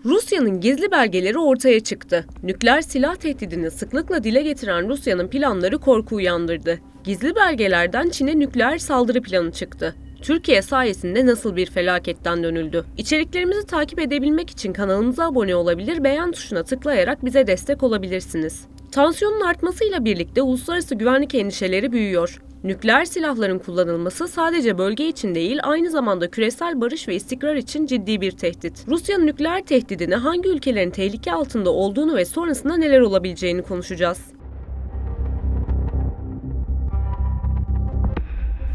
Rusya'nın gizli belgeleri ortaya çıktı. Nükleer silah tehdidini sıklıkla dile getiren Rusya'nın planları korku uyandırdı. Gizli belgelerden Çin'e nükleer saldırı planı çıktı. Türkiye sayesinde nasıl bir felaketten dönüldü? İçeriklerimizi takip edebilmek için kanalımıza abone olabilir, beğen tuşuna tıklayarak bize destek olabilirsiniz. Tansiyonun artmasıyla birlikte uluslararası güvenlik endişeleri büyüyor. Nükleer silahların kullanılması sadece bölge için değil, aynı zamanda küresel barış ve istikrar için ciddi bir tehdit. Rusya'nın nükleer tehdidine hangi ülkelerin tehlike altında olduğunu ve sonrasında neler olabileceğini konuşacağız.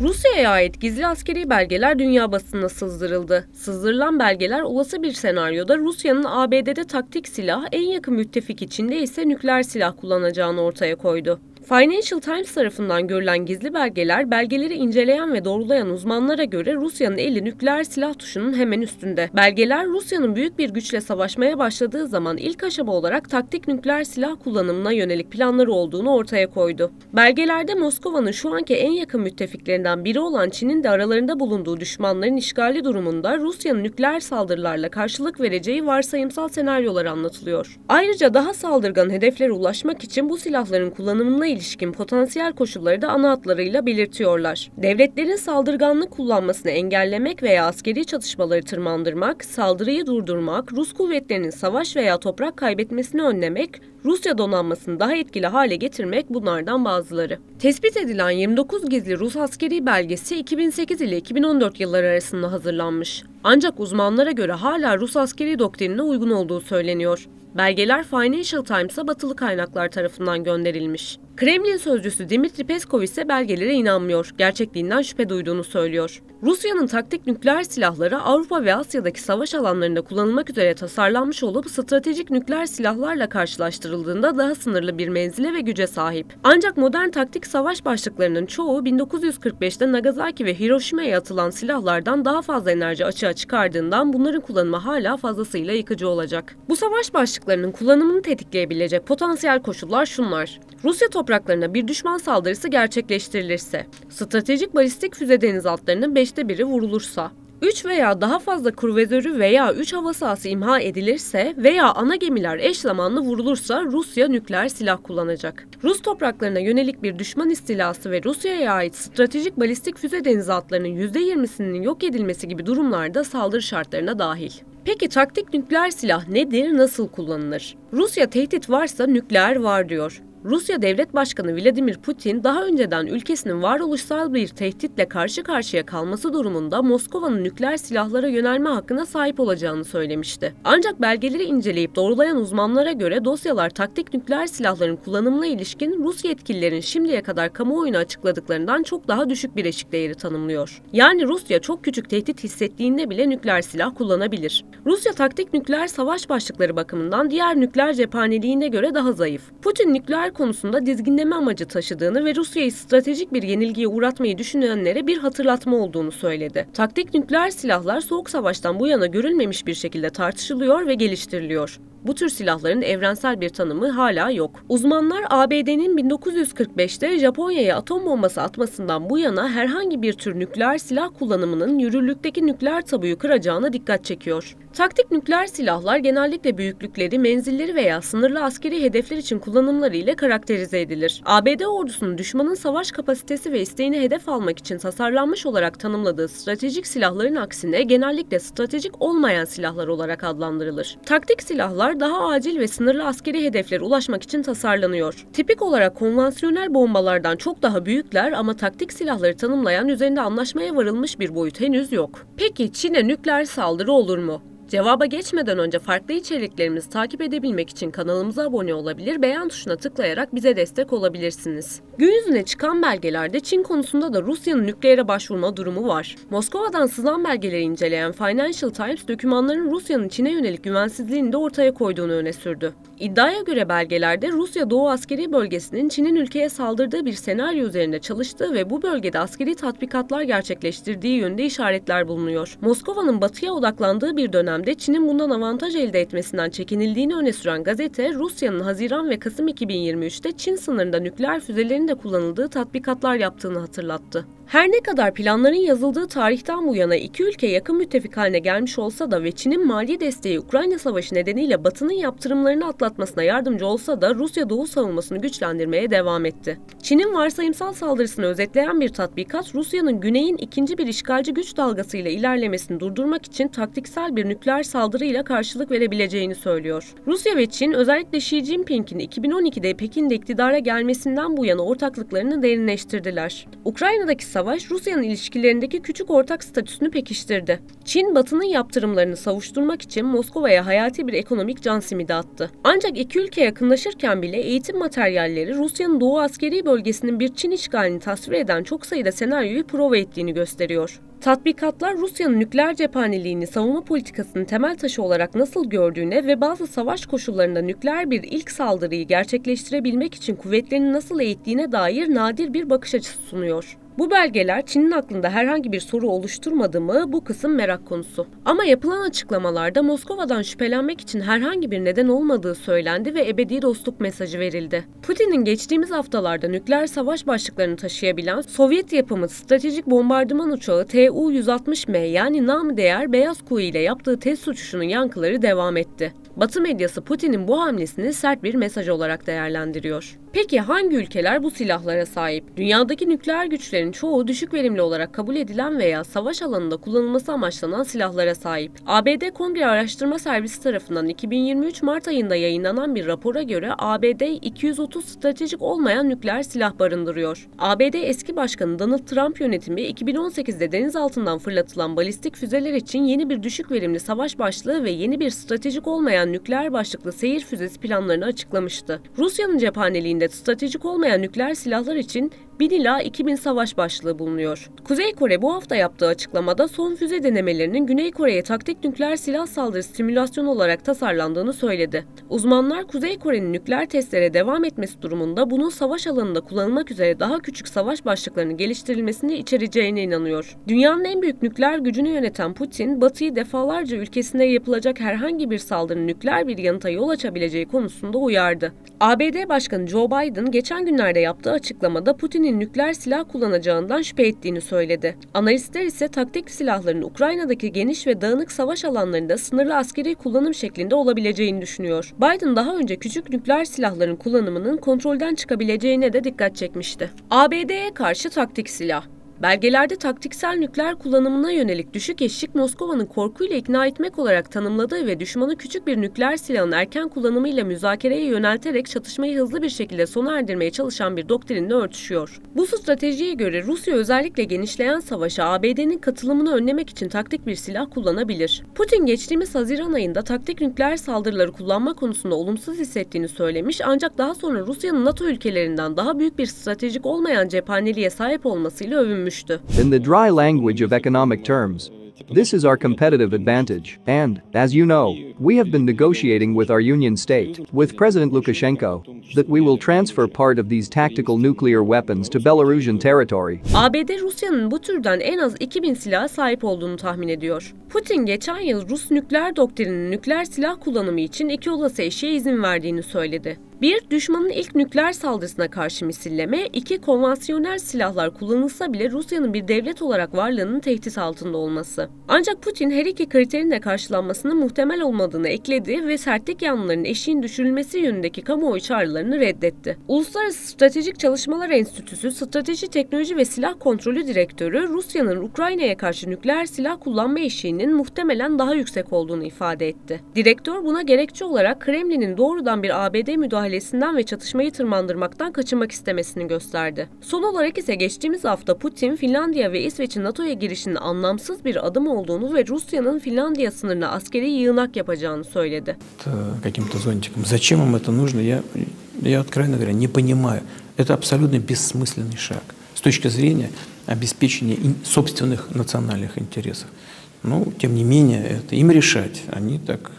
Rusya'ya ait gizli askeri belgeler dünya basınına sızdırıldı. Sızdırılan belgeler olası bir senaryoda Rusya'nın ABD'de taktik silah, en yakın müttefik içinde ise nükleer silah kullanacağını ortaya koydu. Financial Times tarafından görülen gizli belgeler, belgeleri inceleyen ve doğrulayan uzmanlara göre Rusya'nın eli nükleer silah tuşunun hemen üstünde. Belgeler, Rusya'nın büyük bir güçle savaşmaya başladığı zaman ilk aşama olarak taktik nükleer silah kullanımına yönelik planları olduğunu ortaya koydu. Belgelerde Moskova'nın şu anki en yakın müttefiklerinden biri olan Çin'in de aralarında bulunduğu düşmanların işgali durumunda Rusya'nın nükleer saldırılarla karşılık vereceği varsayımsal senaryolar anlatılıyor. Ayrıca daha saldırgan hedeflere ulaşmak için bu silahların kullanımına ilişkin potansiyel koşulları da ana hatlarıyla belirtiyorlar. Devletlerin saldırganlık kullanmasını engellemek veya askeri çatışmaları tırmandırmak, saldırıyı durdurmak, Rus kuvvetlerinin savaş veya toprak kaybetmesini önlemek, Rusya donanmasını daha etkili hale getirmek bunlardan bazıları. Tespit edilen 29 gizli Rus askeri belgesi 2008 ile 2014 yılları arasında hazırlanmış. Ancak uzmanlara göre hala Rus askeri doktrinine uygun olduğu söyleniyor. Belgeler Financial Times'a batılı kaynaklar tarafından gönderilmiş. Kremlin sözcüsü Dmitri Peskov ise belgelere inanmıyor, gerçekliğinden şüphe duyduğunu söylüyor. Rusya'nın taktik nükleer silahları Avrupa ve Asya'daki savaş alanlarında kullanılmak üzere tasarlanmış olup stratejik nükleer silahlarla karşılaştırıldığında daha sınırlı bir menzile ve güce sahip. Ancak modern taktik savaş başlıklarının çoğu 1945'te Nagasaki ve Hiroşima'ya atılan silahlardan daha fazla enerji açığa çıkardığından bunların kullanımı hala fazlasıyla yıkıcı olacak. Bu savaş başlıklarının kullanımını tetikleyebilecek potansiyel koşullar şunlar: Rusya topraklarına bir düşman saldırısı gerçekleştirilirse, stratejik balistik füze denizaltılarının 5'te biri vurulursa, 3 veya daha fazla kruvazörü veya 3 hava sahası imha edilirse veya ana gemiler eş zamanlı vurulursa Rusya nükleer silah kullanacak. Rus topraklarına yönelik bir düşman istilası ve Rusya'ya ait stratejik balistik füze denizaltılarının %20'sinin yok edilmesi gibi durumlarda saldırı şartlarına dahil. Peki taktik nükleer silah nedir, nasıl kullanılır? Rusya tehdit varsa nükleer var diyor. Rusya Devlet Başkanı Vladimir Putin daha önceden ülkesinin varoluşsal bir tehditle karşı karşıya kalması durumunda Moskova'nın nükleer silahlara yönelme hakkına sahip olacağını söylemişti. Ancak belgeleri inceleyip doğrulayan uzmanlara göre dosyalar taktik nükleer silahların kullanımına ilişkin Rus yetkililerin şimdiye kadar kamuoyuna açıkladıklarından çok daha düşük bir eşik değeri tanımlıyor. Yani Rusya çok küçük tehdit hissettiğinde bile nükleer silah kullanabilir. Rusya taktik nükleer savaş başlıkları bakımından diğer nükleer cephaneliğine göre daha zayıf. Putin nükleer konusunda dizginleme amacı taşıdığını ve Rusya'yı stratejik bir yenilgiye uğratmayı düşünenlere bir hatırlatma olduğunu söyledi. Taktik nükleer silahlar Soğuk Savaş'tan bu yana görülmemiş bir şekilde tartışılıyor ve geliştiriliyor. Bu tür silahların evrensel bir tanımı hala yok. Uzmanlar ABD'nin 1945'te Japonya'ya atom bombası atmasından bu yana herhangi bir tür nükleer silah kullanımının yürürlükteki nükleer tabuyu kıracağına dikkat çekiyor. Taktik nükleer silahlar genellikle büyüklükleri, menzilleri veya sınırlı askeri hedefler için kullanımları ile karakterize edilir. ABD ordusunun düşmanın savaş kapasitesi ve isteğini hedef almak için tasarlanmış olarak tanımladığı stratejik silahların aksine genellikle stratejik olmayan silahlar olarak adlandırılır. Taktik silahlar daha acil ve sınırlı askeri hedeflere ulaşmak için tasarlanıyor. Tipik olarak konvansiyonel bombalardan çok daha büyükler ama taktik silahları tanımlayan üzerinde anlaşmaya varılmış bir boyut henüz yok. Peki Çin'e nükleer saldırı olur mu? Cevaba geçmeden önce farklı içeriklerimizi takip edebilmek için kanalımıza abone olabilir, beğen tuşuna tıklayarak bize destek olabilirsiniz. Gün yüzüne çıkan belgelerde Çin konusunda da Rusya'nın nükleere başvurma durumu var. Moskova'dan sızan belgeleri inceleyen Financial Times, dokümanların Rusya'nın Çin'e yönelik güvensizliğini de ortaya koyduğunu öne sürdü. İddiaya göre belgelerde Rusya Doğu Askeri Bölgesi'nin Çin'in ülkeye saldırdığı bir senaryo üzerinde çalıştığı ve bu bölgede askeri tatbikatlar gerçekleştirdiği yönde işaretler bulunuyor. Moskova'nın batıya odaklandığı bir dönemde Çin'in bundan avantaj elde etmesinden çekinildiğini öne süren gazete, Rusya'nın Haziran ve Kasım 2023'te Çin sınırında nükleer füzelerin de kullanıldığı tatbikatlar yaptığını hatırlattı. Her ne kadar planların yazıldığı tarihten bu yana iki ülke yakın müttefik haline gelmiş olsa da ve Çin'in mali desteği Ukrayna Savaşı nedeniyle Batı'nın yaptırımlarını atlatmasına yardımcı olsa da Rusya Doğu savunmasını güçlendirmeye devam etti. Çin'in varsayımsal saldırısını özetleyen bir tatbikat, Rusya'nın güneyin ikinci bir işgalci güç dalgasıyla ilerlemesini durdurmak için taktiksel bir nükleer saldırıyla karşılık verebileceğini söylüyor. Rusya ve Çin özellikle Xi Jinping'in 2012'de Pekin'de iktidara gelmesinden bu yana ortaklıklarını derinleştirdiler. Ukrayna'daki savaş, Rusya'nın ilişkilerindeki küçük ortak statüsünü pekiştirdi. Çin, Batı'nın yaptırımlarını savuşturmak için Moskova'ya hayati bir ekonomik can simidi attı. Ancak iki ülke yakınlaşırken bile eğitim materyalleri Rusya'nın Doğu askeri bölgesinin bir Çin işgalini tasvir eden çok sayıda senaryoyu prova ettiğini gösteriyor. Tatbikatlar Rusya'nın nükleer cephaneliğini savunma politikasının temel taşı olarak nasıl gördüğüne ve bazı savaş koşullarında nükleer bir ilk saldırıyı gerçekleştirebilmek için kuvvetlerini nasıl eğittiğine dair nadir bir bakış açısı sunuyor. Bu belgeler Çin'in aklında herhangi bir soru oluşturmadı mı, bu kısım merak konusu. Ama yapılan açıklamalarda Moskova'dan şüphelenmek için herhangi bir neden olmadığı söylendi ve ebedi dostluk mesajı verildi. Putin'in geçtiğimiz haftalarda nükleer savaş başlıklarını taşıyabilen Sovyet yapımı stratejik bombardıman uçağı Tu-160M yani namı değer Beyaz Kuğu ile yaptığı test uçuşunun yankıları devam etti. Batı medyası Putin'in bu hamlesini sert bir mesaj olarak değerlendiriyor. Peki hangi ülkeler bu silahlara sahip? Dünyadaki nükleer güçlerin çoğu düşük verimli olarak kabul edilen veya savaş alanında kullanılması amaçlanan silahlara sahip. ABD Kongre Araştırma Servisi tarafından 2023 Mart ayında yayınlanan bir rapora göre ABD 230 stratejik olmayan nükleer silah barındırıyor. ABD eski başkanı Donald Trump yönetimi 2018'de deniz altından fırlatılan balistik füzeler için yeni bir düşük verimli savaş başlığı ve yeni bir stratejik olmayan nükleer başlıklı seyir füzesi planlarını açıklamıştı. Rusya'nın cephaneliğinde stratejik olmayan nükleer silahlar için 1000 ila 2000 savaş başlığı bulunuyor. Kuzey Kore bu hafta yaptığı açıklamada son füze denemelerinin Güney Kore'ye taktik nükleer silah saldırısı simülasyonu olarak tasarlandığını söyledi. Uzmanlar Kuzey Kore'nin nükleer testlere devam etmesi durumunda bunun savaş alanında kullanılmak üzere daha küçük savaş başlıklarının geliştirilmesini içereceğine inanıyor. Dünyanın en büyük nükleer gücünü yöneten Putin, Batı'yı defalarca ülkesine yapılacak herhangi bir saldırının nükleer bir yanıta yol açabileceği konusunda uyardı. ABD Başkanı Joe Biden geçen günlerde yaptığı açıklamada Putin'in nükleer silah kullanacağından şüphe ettiğini söyledi. Analistler ise taktik silahların Ukrayna'daki geniş ve dağınık savaş alanlarında sınırlı askeri kullanım şeklinde olabileceğini düşünüyor. Biden daha önce küçük nükleer silahların kullanımının kontrolden çıkabileceğine de dikkat çekmişti. ABD'ye karşı taktik silah. Belgelerde taktiksel nükleer kullanımına yönelik düşük eşik Moskova'nın korkuyla ikna etmek olarak tanımladığı ve düşmanı küçük bir nükleer silahın erken kullanımıyla müzakereye yönelterek çatışmayı hızlı bir şekilde sona erdirmeye çalışan bir doktrinle örtüşüyor. Bu stratejiye göre Rusya özellikle genişleyen savaşa ABD'nin katılımını önlemek için taktik bir silah kullanabilir. Putin geçtiğimiz Haziran ayında taktik nükleer saldırıları kullanma konusunda olumsuz hissettiğini söylemiş ancak daha sonra Rusya'nın NATO ülkelerinden daha büyük bir stratejik olmayan cephaneliğe sahip olmasıyla övünmüştü. In the dry language of economic terms, this is our competitive advantage, and, as you know, we have been negotiating with our union state, with President Lukashenko, that we will transfer part of these tactical nuclear weapons to Belarusian territory. ABD, Rusya'nın bu türden en az 2000 silaha sahip olduğunu tahmin ediyor. Putin geçen yıl Rus nükleer doktrininin nükleer silah kullanımı için iki olası eşiğe izin verdiğini söyledi. 1. Düşmanın ilk nükleer saldırısına karşı misilleme, 2. Konvansiyonel silahlar kullanılsa bile Rusya'nın bir devlet olarak varlığının tehdit altında olması. Ancak Putin her iki kriterin de karşılanmasının muhtemel olmadığını ekledi ve sertlik yanlılarının eşiğin düşürülmesi yönündeki kamuoyu çağrılarını reddetti. Uluslararası Stratejik Çalışmalar Enstitüsü Strateji, Teknoloji ve Silah Kontrolü Direktörü, Rusya'nın Ukrayna'ya karşı nükleer silah kullanma eşiğinin muhtemelen daha yüksek olduğunu ifade etti. Direktör buna gerekçe olarak Kremlin'in doğrudan bir ABD müdahalesinden ve çatışmayı tırmandırmaktan kaçınmak istemesini gösterdi. Son olarak ise geçtiğimiz hafta Putin, Finlandiya ve İsveç'in NATO'ya girişinin anlamsız bir adım olduğunu ve Rusya'nın Finlandiya sınırına askeri yığınak yapacağını söyledi. Каким-то зонтиком. Зачем им это нужно, я откровенно говоря не понимаю. Это абсолютно бессмысленный шаг с точки зрения обеспечения собственных национальных интересов. Но, тем не менее, это им решать. Они так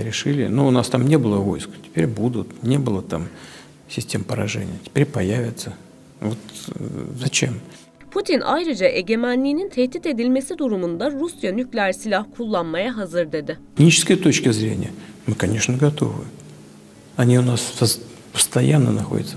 решили. Но у нас там не было войск, теперь будут. Не было там систем поражения, теперь появятся. Вот зачем? Putin ayrıca egemenliğinin tehdit edilmesi durumunda Rusya nükleer silah kullanmaya hazır dedi. Технической точки зрения мы, конечно, готовы. Они у нас постоянно находятся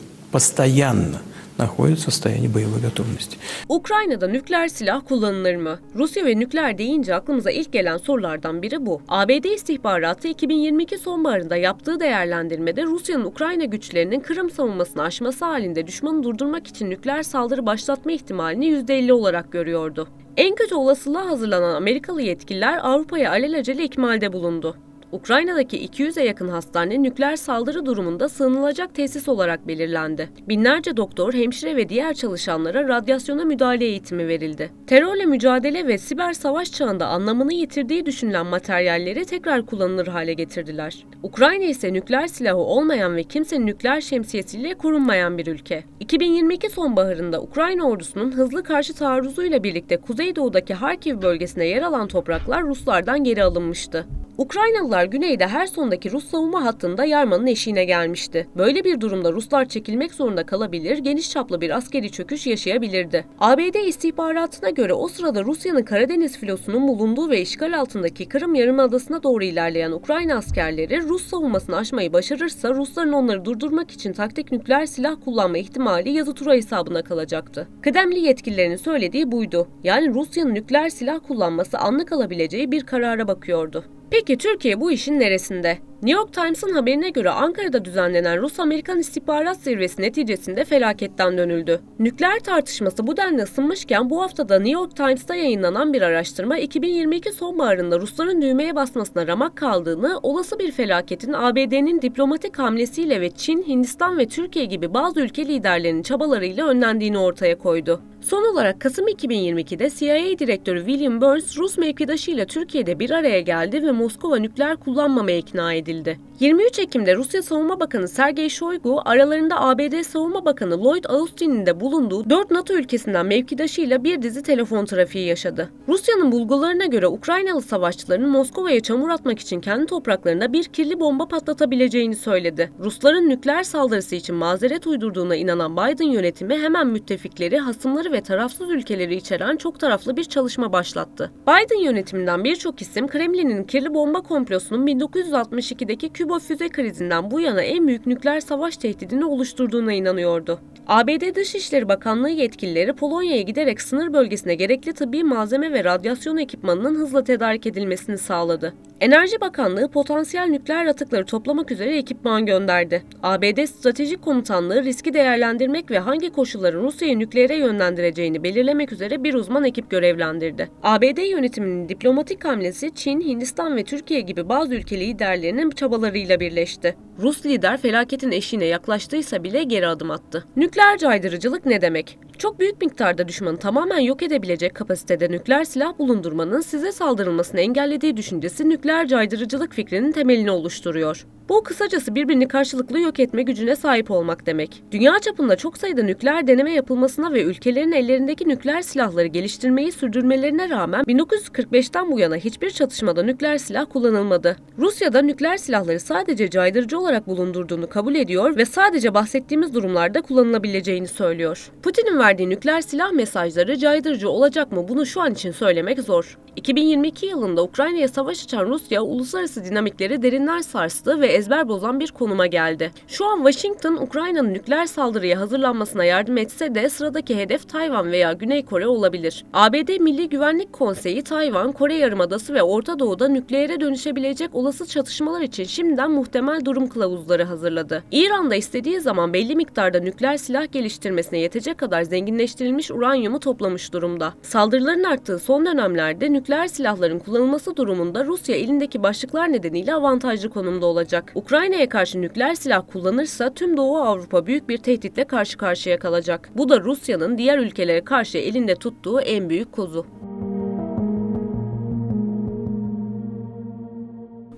находится в состоянии боевой готовности. Ukrayna'da nükleer silah kullanılır mı? Rusya ve nükleer deyince aklımıza ilk gelen sorulardan biri bu. ABD istihbaratı 2022 sonbaharında yaptığı değerlendirmede Rusya'nın Ukrayna güçlerinin Kırım savunmasını aşması halinde düşmanı durdurmak için nükleer saldırı başlatma ihtimalini %50 olarak görüyordu. En kötü olasılığa hazırlanan Amerikalı yetkililer Avrupa'ya alelacele ikmalde bulundu. Ukrayna'daki 200'e yakın hastane nükleer saldırı durumunda sığınılacak tesis olarak belirlendi. Binlerce doktor, hemşire ve diğer çalışanlara radyasyona müdahale eğitimi verildi. Terörle mücadele ve siber savaş çağında anlamını yitirdiği düşünülen materyalleri tekrar kullanılır hale getirdiler. Ukrayna ise nükleer silahı olmayan ve kimsenin nükleer şemsiyesiyle korunmayan bir ülke. 2022 sonbaharında Ukrayna ordusunun hızlı karşı taarruzuyla birlikte Kuzeydoğu'daki Harkiv bölgesine yer alan topraklar Ruslardan geri alınmıştı. Ukraynalılar güneyde Herson'daki Rus savunma hattında yarmanın eşiğine gelmişti. Böyle bir durumda Ruslar çekilmek zorunda kalabilir, geniş çaplı bir askeri çöküş yaşayabilirdi. ABD istihbaratına göre o sırada Rusya'nın Karadeniz filosunun bulunduğu ve işgal altındaki Kırım Yarımadası'na doğru ilerleyen Ukrayna askerleri Rus savunmasını aşmayı başarırsa Rusların onları durdurmak için taktik nükleer silah kullanma ihtimali yazı tura hesabına kalacaktı. Kıdemli yetkililerin söylediği buydu. Yani Rusya'nın nükleer silah kullanması anlık alabileceği bir karara bakıyordu. Peki Türkiye bu işin neresinde? New York Times'ın haberine göre Ankara'da düzenlenen Rus-Amerikan istihbarat zirvesi neticesinde felaketten dönüldü. Nükleer tartışması bu denli ısınmışken bu haftada New York Times'ta yayınlanan bir araştırma 2022 sonbaharında Rusların düğmeye basmasına ramak kaldığını, olası bir felaketin ABD'nin diplomatik hamlesiyle ve Çin, Hindistan ve Türkiye gibi bazı ülke liderlerinin çabalarıyla önlendiğini ortaya koydu. Son olarak Kasım 2022'de CIA Direktörü William Burns, Rus mevkidaşıyla Türkiye'de bir araya geldi ve Moskova nükleer kullanmamaya ikna edildi. 23 Ekim'de Rusya Savunma Bakanı Sergey Shoigu, aralarında ABD Savunma Bakanı Lloyd Austin'in de bulunduğu 4 NATO ülkesinden mevkidaşıyla bir dizi telefon trafiği yaşadı. Rusya'nın bulgularına göre Ukraynalı savaşçıların Moskova'ya çamur atmak için kendi topraklarında bir kirli bomba patlatabileceğini söyledi. Rusların nükleer saldırısı için mazeret uydurduğuna inanan Biden yönetimi hemen müttefikleri, hasımları ve tarafsız ülkeleri içeren çok taraflı bir çalışma başlattı. Biden yönetiminden birçok isim Kremlin'in kirli bomba komplosunun 1962'deki Küba füze krizinden bu yana en büyük nükleer savaş tehdidini oluşturduğuna inanıyordu. ABD Dışişleri Bakanlığı yetkilileri Polonya'ya giderek sınır bölgesine gerekli tıbbi malzeme ve radyasyon ekipmanının hızla tedarik edilmesini sağladı. Enerji Bakanlığı potansiyel nükleer atıkları toplamak üzere ekipman gönderdi. ABD Stratejik Komutanlığı riski değerlendirmek ve hangi koşulların Rusya'yı nükleere yönlendireceğini belirlemek üzere bir uzman ekip görevlendirdi. ABD yönetiminin diplomatik hamlesi Çin, Hindistan ve Türkiye gibi bazı ülke liderlerinin çabalarıyla birleşti. Rus lider felaketin eşiğine yaklaştıysa bile geri adım attı. Nükleer caydırıcılık ne demek? Çok büyük miktarda düşmanı tamamen yok edebilecek kapasitede nükleer silah bulundurmanın size saldırılmasını engellediği düşüncesi nükleer caydırıcılık fikrinin temelini oluşturuyor. Bu kısacası birbirini karşılıklı yok etme gücüne sahip olmak demek. Dünya çapında çok sayıda nükleer deneme yapılmasına ve ülkelerin ellerindeki nükleer silahları geliştirmeyi sürdürmelerine rağmen 1945'ten bu yana hiçbir çatışmada nükleer silah kullanılmadı. Rusya da nükleer silahları sadece caydırıcı olarak bulundurduğunu kabul ediyor ve sadece bahsettiğimiz durumlarda kullanılabileceğini söylüyor. Putin'in verdiği nükleer silah mesajları caydırıcı olacak mı bunu şu an için söylemek zor. 2022 yılında Ukrayna'ya savaş açan Rusya, uluslararası dinamikleri derinden sarstı ve ezber bozan bir konuma geldi. Şu an Washington, Ukrayna'nın nükleer saldırıya hazırlanmasına yardım etse de sıradaki hedef Tayvan veya Güney Kore olabilir. ABD Milli Güvenlik Konseyi, Tayvan, Kore Yarımadası ve Orta Doğu'da nükleere dönüşebilecek olası çatışmalar için şimdiden muhtemel durum kılavuzları hazırladı. İran da istediği zaman belli miktarda nükleer silah geliştirmesine yetecek kadar zenginleştirilmiş uranyumu toplamış durumda. Saldırıların arttığı son dönemlerde nükleer silahların kullanılması durumunda Rusya elindeki başlıklar nedeniyle avantajlı konumda olacak. Ukrayna'ya karşı nükleer silah kullanırsa tüm Doğu Avrupa büyük bir tehditle karşı karşıya kalacak. Bu da Rusya'nın diğer ülkelere karşı elinde tuttuğu en büyük kozu.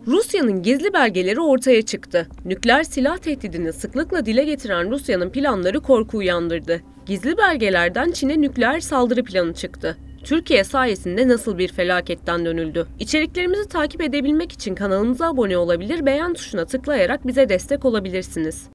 Rusya'nın gizli belgeleri ortaya çıktı. Nükleer silah tehdidini sıklıkla dile getiren Rusya'nın planları korku uyandırdı. Gizli belgelerden Çin'e nükleer saldırı planı çıktı. Türkiye sayesinde nasıl bir felaketten dönüldü? İçeriklerimizi takip edebilmek için kanalımıza abone olabilir, beğen tuşuna tıklayarak bize destek olabilirsiniz.